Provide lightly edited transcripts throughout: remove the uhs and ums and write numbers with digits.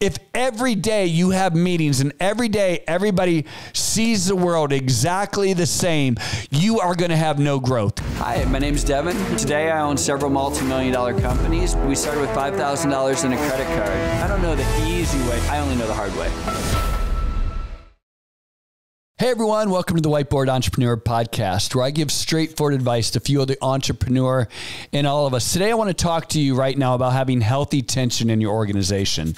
if every day you have meetings and every day everybody sees the world exactly the same, you are going to have no growth. Hi, my name is Devin. Today I own several multi-million-dollar companies. We started with $5,000 in a credit card. I don't know the easy way. I only know the hard way. Hey everyone, welcome to the Whiteboard Entrepreneur Podcast, where I give straightforward advice to fuel the entrepreneur in all of us. Today I want to talk to you right now about having healthy tension in your organization.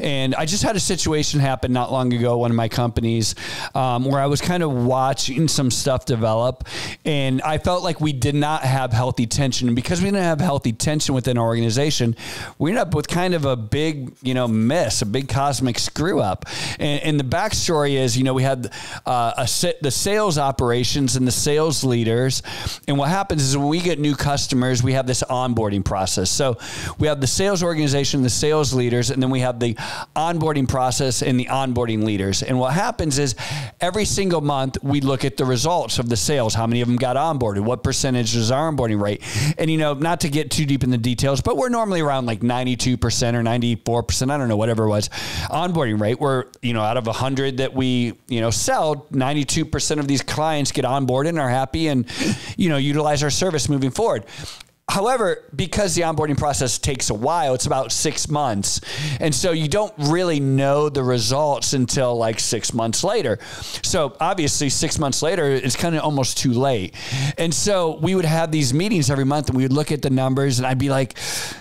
And I just had a situation happen not long ago, one of my companies, where I was kind of watching some stuff develop, and I felt like we did not have healthy tension. And because we didn't have healthy tension within our organization, we ended up with kind of a big, miss, a big cosmic screw up. And the backstory is, we had the sales operations and the sales leaders. And what happens is when we get new customers, we have this onboarding process. So we have the sales organization, the sales leaders, and then we have the onboarding process and the onboarding leaders. And what happens is every single month we look at the results of the sales, how many of them got onboarded, what percentage is our onboarding rate. And, not to get too deep in the details, but we're normally around like 92% or 94%, I don't know, whatever it was, onboarding rate. We're, out of 100 that we, sell, 92% of these clients get onboarded and are happy and, utilize our service moving forward. However, because the onboarding process takes a while, it's about 6 months. And so you don't really know the results until like 6 months later. So obviously 6 months later, it's kind of almost too late. And so we would have these meetings every month and we would look at the numbers and I'd be like,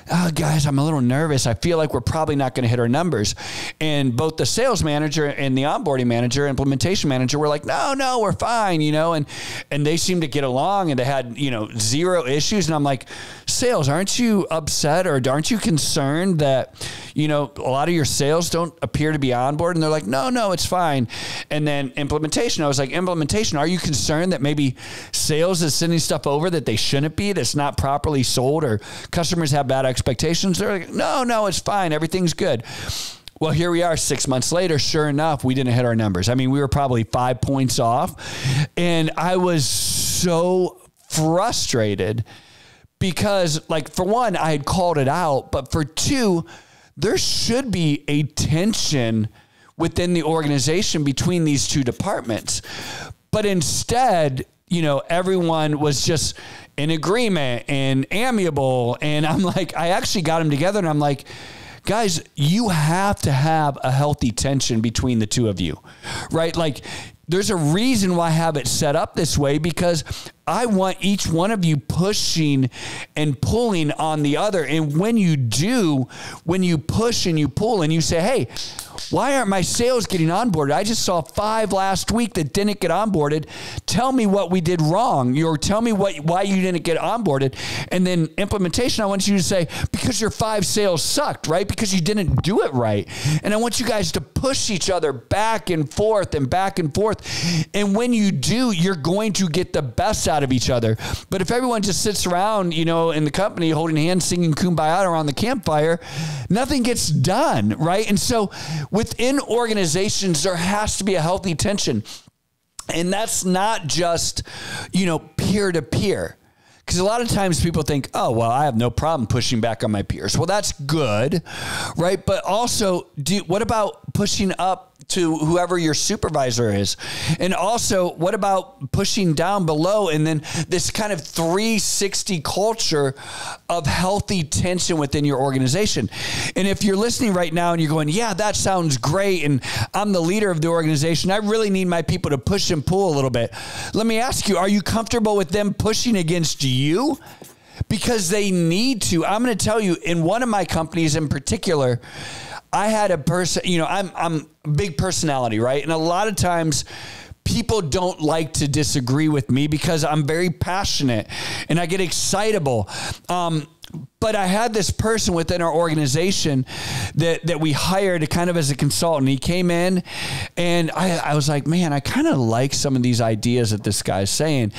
oh, guys, I'm a little nervous. I feel like we're probably not going to hit our numbers. And both the sales manager and the onboarding manager, implementation manager were like, no, we're fine, and they seemed to get along and they had, zero issues. And I'm like, sales, aren't you upset or aren't you concerned that, a lot of your sales don't appear to be on board? And they're like, no, it's fine. And then implementation, I was like, implementation, are you concerned that maybe sales is sending stuff over that they shouldn't be, that's not properly sold, or customers have bad expectations? They're like, no, it's fine. Everything's good. Well, here we are 6 months later. Sure enough, we didn't hit our numbers. I mean, we were probably 5 points off. And I was so frustrated because, for one, I had called it out, but for two, there should be a tension within the organization between these two departments. But instead, everyone was just in agreement and amiable. And I'm like, I actually got them together and I'm like, guys, you have to have a healthy tension between the two of you, right? There's a reason why I have it set up this way, because I want each one of you pushing and pulling on the other. And when you do, when you push and you pull and you say, hey, why aren't my sales getting onboarded? I just saw 5 last week that didn't get onboarded. Tell me what we did wrong, or tell me why you didn't get onboarded. And then implementation, I want you to say, because your 5 sales sucked, right? Because you didn't do it right. And I want you guys to push each other back and forth and back and forth. And when you do, you're going to get the best out of each other. But if everyone just sits around, in the company holding hands, singing Kumbaya around the campfire, nothing gets done, right? And so within organizations, there has to be a healthy tension. And that's not just, peer-to-peer. Because a lot of times people think, oh, well, I have no problem pushing back on my peers. Well, that's good, right? But also, what about pushing up to whoever your supervisor is? And also, what about pushing down below? And then this kind of 360 culture of healthy tension within your organization. And if you're listening right now and you're going, yeah, that sounds great, and I'm the leader of the organization, I really need my people to push and pull a little bit. Let me ask you, are you comfortable with them pushing against you? Because they need to. I'm going to tell you, in one of my companies in particular, I had a person, I'm a big personality, right? And a lot of times people don't like to disagree with me because I'm very passionate and I get excitable. But I had this person within our organization that we hired kind of as a consultant. He came in and I was like, man, I kind of like some of these ideas that this guy's saying.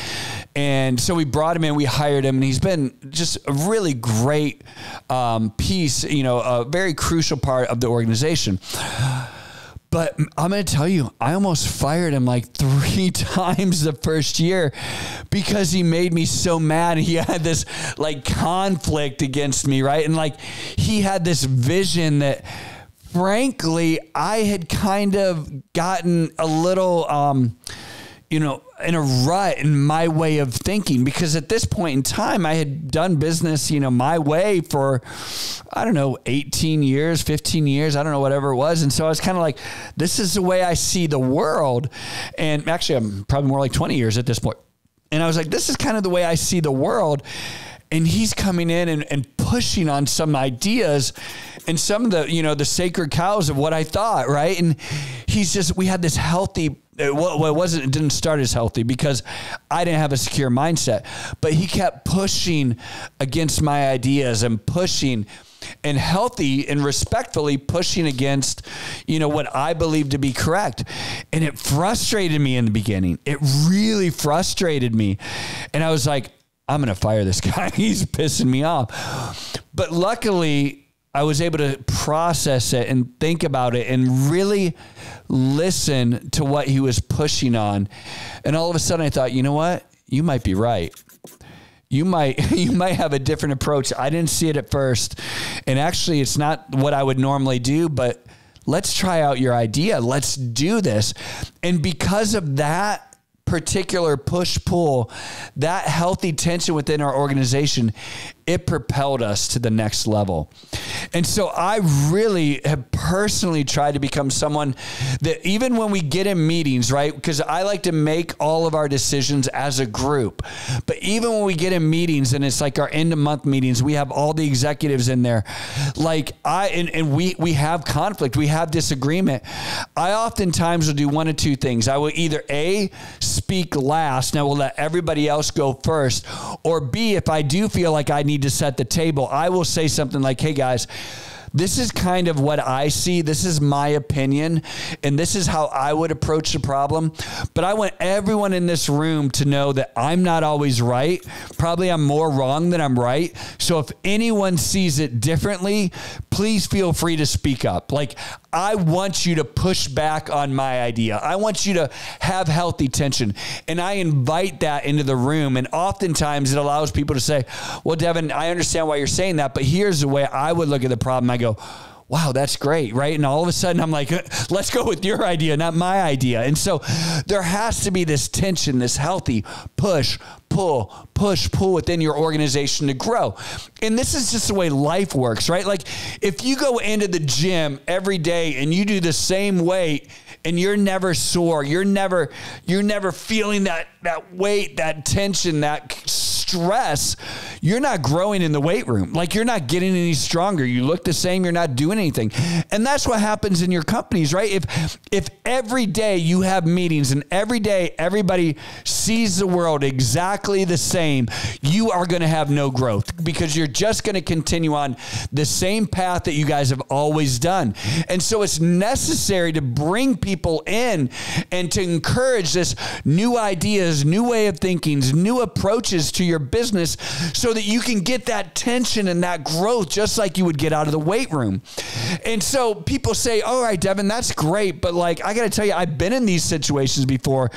And so we brought him in, we hired him, and he's been just a really great piece, a very crucial part of the organization. But I'm going to tell you, I almost fired him like 3 times the first year because he made me so mad. He had this like conflict against me, right? And like he had this vision that frankly, I had kind of gotten a little, in a rut in my way of thinking, because at this point in time, I had done business, my way for, 18 years, 15 years, I don't know, whatever it was. And so I was kind of like, this is the way I see the world. And actually, I'm probably more like 20 years at this point. And I was like, this is kind of the way I see the world. And he's coming in and pushing on some ideas and some of the, the sacred cows of what I thought, right? And we had this healthy, it didn't start as healthy because I didn't have a secure mindset, but he kept pushing against my ideas and pushing and healthy and respectfully pushing against, what I believed to be correct. And it frustrated me in the beginning. It really frustrated me. And I was like, I'm going to fire this guy. He's pissing me off. But luckily, I was able to process it and think about it and really listen to what he was pushing on. And all of a sudden I thought, you know what? You might be right. You might have a different approach. I didn't see it at first. And actually, it's not what I would normally do, but let's try out your idea. Let's do this. And because of that particular push-pull, that healthy tension within our organization, it propelled us to the next level. And so I really have personally tried to become someone that even when we get in meetings, right? Because I like to make all of our decisions as a group. But even when we get in meetings and it's like our end of month meetings, we have all the executives in there. Like we have conflict, we have disagreement. I oftentimes will do one of two things. I will either A, speak last, and I will let everybody else go first. Or B, if I do feel like I need to set the table, I will say something like, hey guys, this is kind of what I see. This is my opinion, and this is how I would approach the problem. But I want everyone in this room to know that I'm not always right. Probably I'm more wrong than I'm right. So if anyone sees it differently, please feel free to speak up. Like, I want you to push back on my idea. I want you to have healthy tension. And I invite that into the room. And oftentimes it allows people to say, well, Devin, I understand why you're saying that, but here's the way I would look at the problem. I go, wow, that's great, right? And all of a sudden I'm like, let's go with your idea, not my idea. And so there has to be this tension, this healthy push, pull within your organization to grow. And this is just the way life works, right? Like if you go into the gym every day and you do the same weight and you're never sore, you're never feeling that weight, that tension, that stress, you're not growing in the weight room. Like you're not getting any stronger. You look the same, you're not doing anything. And that's what happens in your companies, right? If every day you have meetings and every day everybody sees the world exactly the same, you are going to have no growth because you're just going to continue on the same path that you guys have always done. And so it's necessary to bring people in and to encourage this new ideas, new way of thinking, new approaches to your business so that you can get that tension and that growth just like you would get out of the weight room. And so people say, all right, Devin, that's great. But like, I got to tell you, I've been in these situations before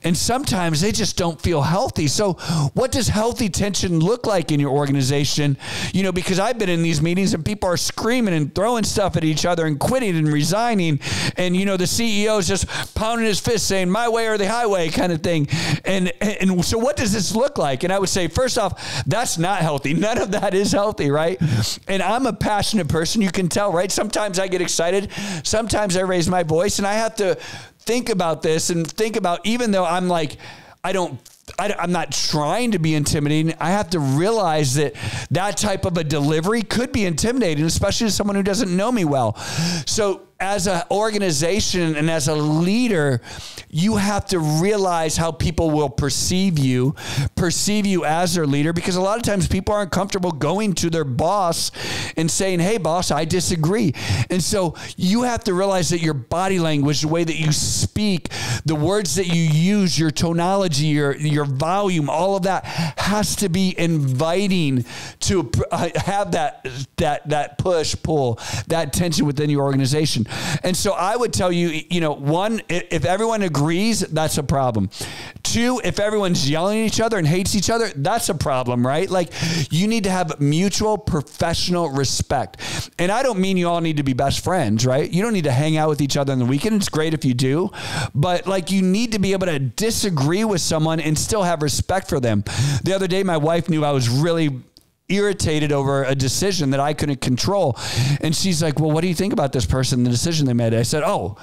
and sometimes they just don't feel healthy. So what does healthy tension look like in your organization? Because I've been in these meetings and people are screaming and throwing stuff at each other and quitting and resigning. And, the CEO is just pounding his fist saying my way or the highway kind of thing. And so what does this look like? And I would say, first off, that's not healthy. None of that is healthy, right? And I'm a passionate person. You can tell, right? Sometimes I get excited. Sometimes I raise my voice and I have to think about this and think about, even though I'm like, I'm not trying to be intimidating. I have to realize that type of a delivery could be intimidating, especially to someone who doesn't know me well. So as an organization and as a leader, you have to realize how people will perceive you as their leader, because a lot of times people aren't comfortable going to their boss and saying, hey, boss, I disagree. And so you have to realize that your body language, the way that you speak, the words that you use, your tonology, your volume, all of that has to be inviting to have that push, pull, that tension within your organization. And so I would tell you, one, if everyone agrees, that's a problem. Two, if everyone's yelling at each other and hates each other, that's a problem, right? Like, you need to have mutual professional respect. And I don't mean you all need to be best friends, right? You don't need to hang out with each other on the weekend. It's great if you do, but like, you need to be able to disagree with someone and still have respect for them. The other day, my wife knew I was really irritated over a decision that I couldn't control. And she's like, well, what do you think about this person, the decision they made? I said, oh,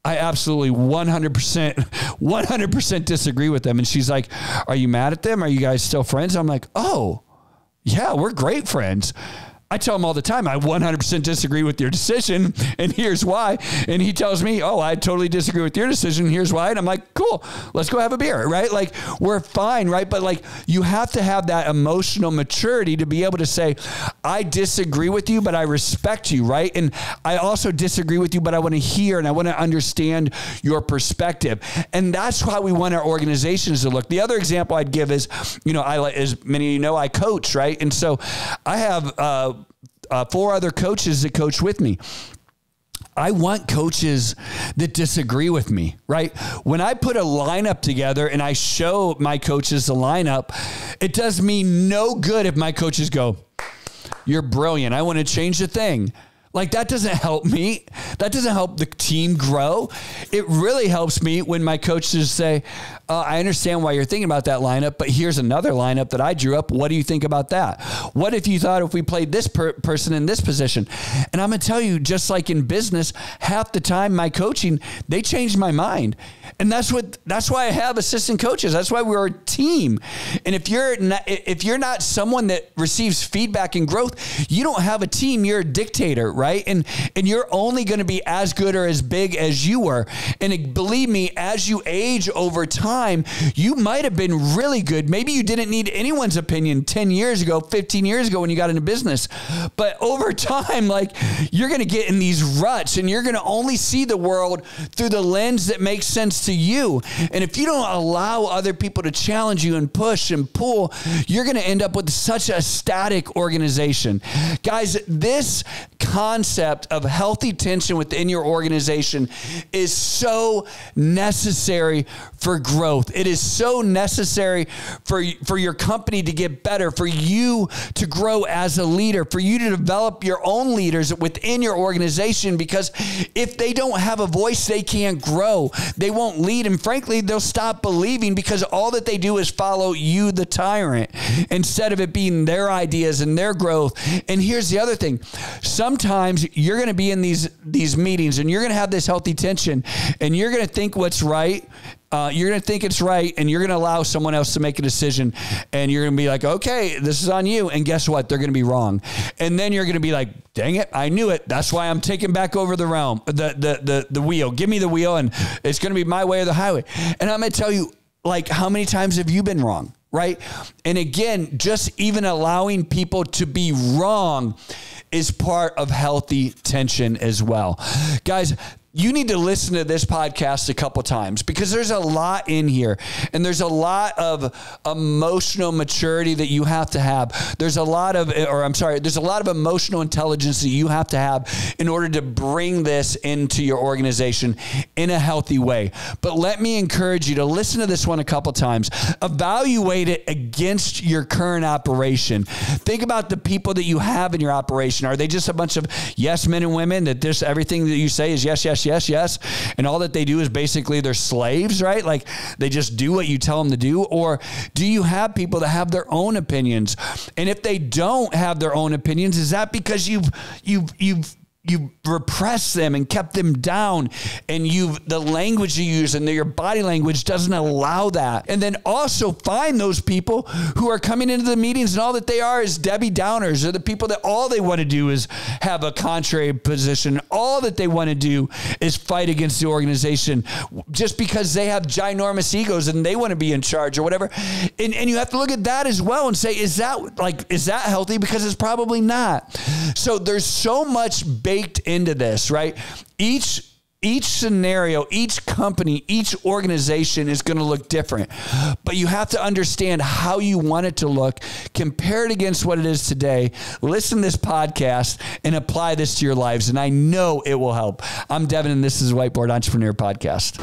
I absolutely 100% disagree with them. And she's like, are you mad at them? Are you guys still friends? I'm like, oh, yeah, we're great friends. I tell him all the time, I 100% disagree with your decision, and here's why. And he tells me, oh, I totally disagree with your decision, here's why. And I'm like, cool, let's go have a beer, right? Like, we're fine, right? But like, you have to have that emotional maturity to be able to say, I disagree with you, but I respect you, right? And I also disagree with you, but I want to hear and I want to understand your perspective. And that's how we want our organizations to look. The other example I'd give is, as many of you know, I coach, right? And so I have 4 other coaches that coach with me. I want coaches that disagree with me, right? When I put a lineup together and I show my coaches the lineup, it does me no good if my coaches go, you're brilliant, I want to change the thing. Like, that doesn't help me. That doesn't help the team grow. It really helps me when my coaches say, I understand why you're thinking about that lineup, but here's another lineup that I drew up. What do you think about that? What if you thought if we played this person in this position? And I'm going to tell you, just like in business, half the time my coaching, they changed my mind. And that's why I have assistant coaches. That's why we're a team. And if you're not someone that receives feedback and growth, you don't have a team. You're a dictator, right? And you're only going to be as good or as big as you were. And believe me, as you age over time, you might have been really good. Maybe you didn't need anyone's opinion 10 years ago, 15 years ago when you got into business. But over time, like, you're going to get in these ruts and you're going to only see the world through the lens that makes sense to you. And if you don't allow other people to challenge you and push and pull, you're going to end up with such a static organization. Guys, this concept of healthy tension within your organization is so necessary for growth. It is so necessary for your company to get better, for you to grow as a leader, for you to develop your own leaders within your organization, because if they don't have a voice, they can't grow. They won't lead, and frankly, they'll stop believing because all that they do is follow you, the tyrant, instead of it being their ideas and their growth. And here's the other thing. Sometimes you're going to be in these meetings and you're going to have this healthy tension and you're going to think what's right. You're going to think it's right, and you're going to allow someone else to make a decision, and you're going to be like, okay, this is on you. And guess what? They're going to be wrong. And then you're going to be like, dang it, I knew it. That's why I'm taking back over the wheel. Give me the wheel, and it's going to be my way or the highway. And I'm going to tell you, like, how many times have you been wrong, right? And again, just even allowing people to be wrong is part of healthy tension as well. Guys, you need to listen to this podcast a couple times because there's a lot in here, and there's a lot of emotional maturity that you have to have. There's a lot of emotional intelligence that you have to have in order to bring this into your organization in a healthy way. But let me encourage you to listen to this one a couple times. Evaluate it against your current operation. Think about the people that you have in your operation. Are they just a bunch of yes men and women that just everything that you say is yes, yes, yes, and all that they do is basically they're slaves, right? Like, they just do what you tell them to do? Or do you have people that have their own opinions? And if they don't have their own opinions, is that because you've repressed them and kept them down, and the language you use and your body language doesn't allow that? And then also find those people who are coming into the meetings and all that they are is Debbie Downers, or the people that all they want to do is have a contrary position. All that they want to do is fight against the organization just because they have ginormous egos and they want to be in charge or whatever. And you have to look at that as well and say, is that healthy? Because it's probably not. So there's so much baked into this, right? Each Each scenario, each company, each organization is going to look different, but you have to understand how you want it to look, compare it against what it is today, listen to this podcast, and apply this to your lives. And I know it will help. I'm Devin, and this is Whiteboard Entrepreneur Podcast.